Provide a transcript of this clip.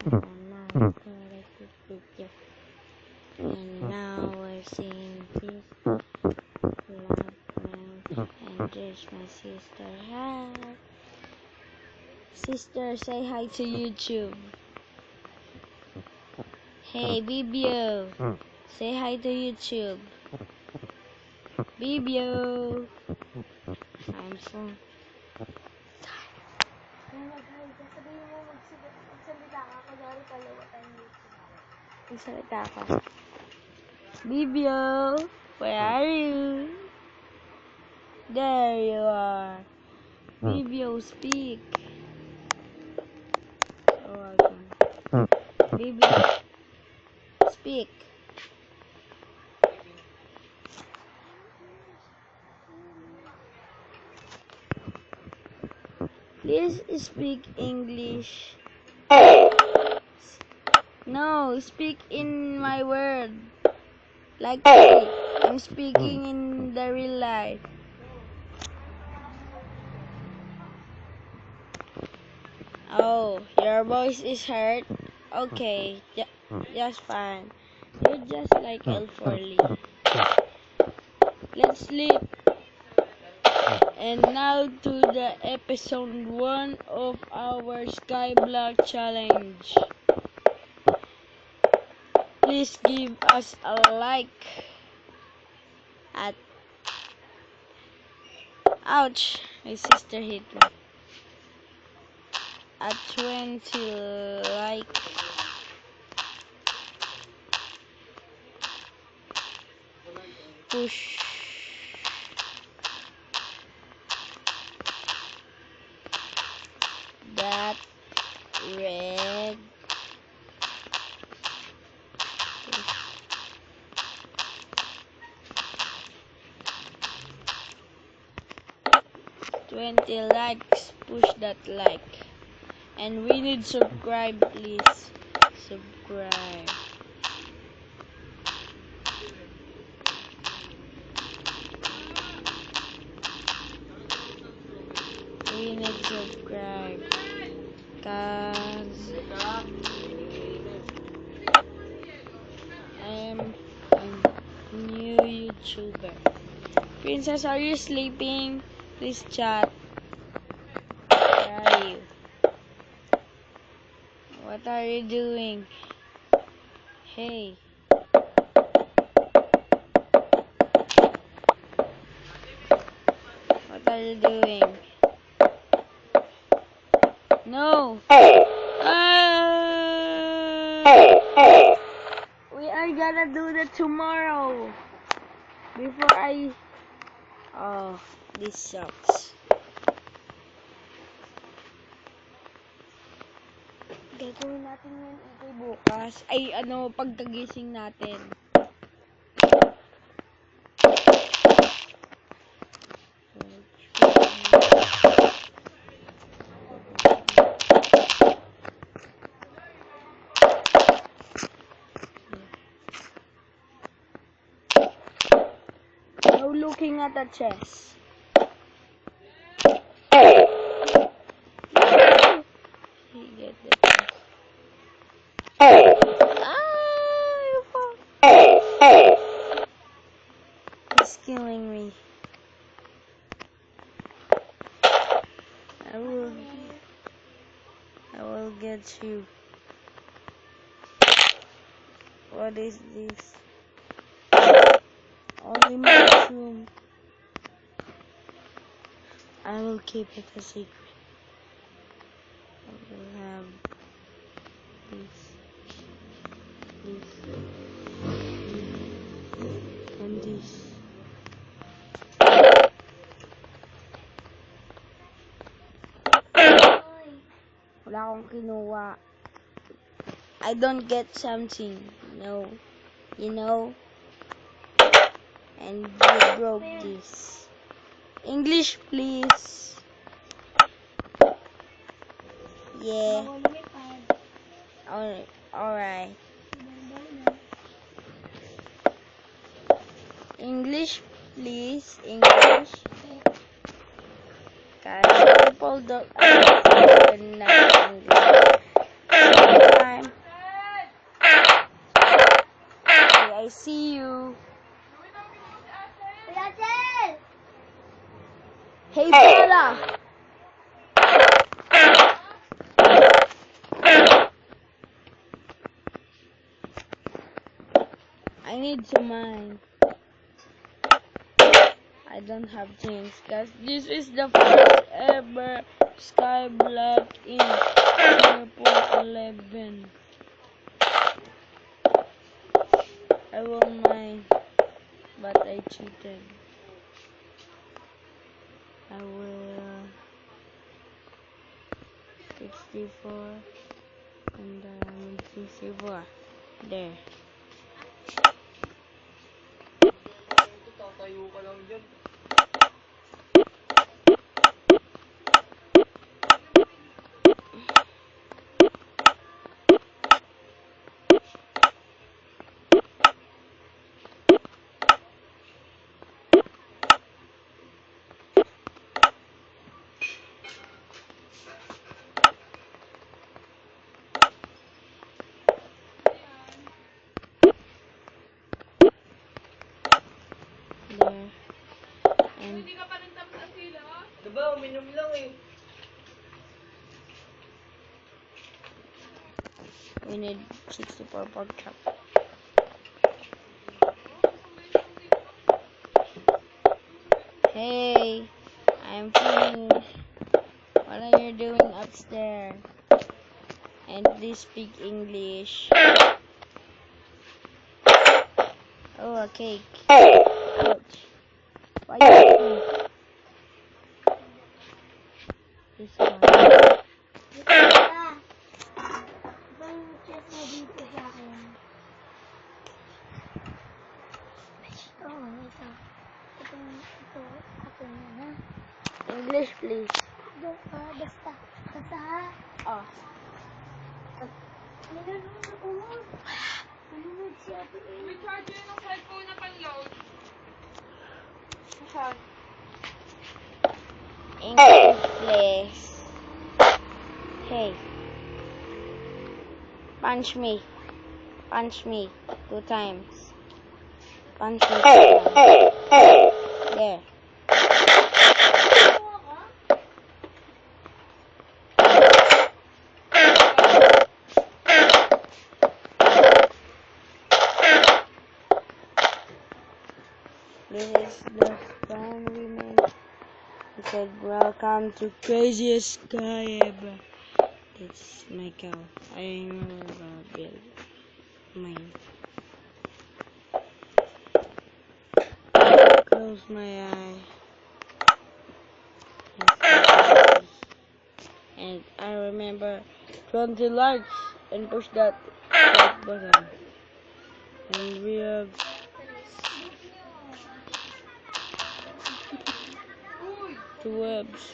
And now we're seeing this love and there's my sister. Hi. Sister, say hi to YouTube. Hey, Bibio. Say hi to YouTube. Bibio. I'm so... Magsalita ka. Bibio, where are you? There you are. Bibio, speak. Oh, okay. Bibio, speak. Please speak English. No, speak in my word. Like me. I'm speaking in the real life. Oh, your voice is hurt? Okay, just fine. You're just like Elforly. Let's sleep. And now to the episode 1 of our Skyblock Challenge. Please give us a like at... Ouch! My sister hit me. At 20 like. Push. That red. 20 likes, push that like. And we need subscribe, please. Subscribe. We need subscribe. Cause I am a new YouTuber. Princess, are you sleeping? Please chat. Where are you? What are you doing? Hey. What are you doing? No. We are gonna do that tomorrow. Before I... Oh, this sucks. Gagawin natin yun ito bukas. Ay, ano, pagkagising natin. No looking at the chest. He get the chest. He's killing me. I will get you. What is this? Only mushroom. I will keep it a secret. I will have this, and this. Wala akong kinuha. I don't get something. No. You know? And you broke this. English, please. Yeah. Alright. English, please. English. Because people don't understand English. I need to mine. I don't have things, guys. This is the first ever Skyblock in 0.11. I will mine, but I cheated. I will 64 and then 64. There. Tatayo ka lang dyan. There. And Hindi ka pa nagtapos ang sila? Diba, uminom lang eh. we need 64 pork chop. Hey, I'm finished. What are you doing upstairs? And please speak English. Oh, a cake. Ouch. Why you eating? This one. English, please. Basta ha. Oh. Nanonood si Ate A. May charger ng cellphone na pan-load. English, please. Hey. Punch me. Punch me 2 times. Punch me 2 times. There. This is the time we made. He said, welcome to Craziest Guy Ever. It's my cow. I remember about build mine. Close my eye. And I remember 20 likes and push that like button. And we have two webs.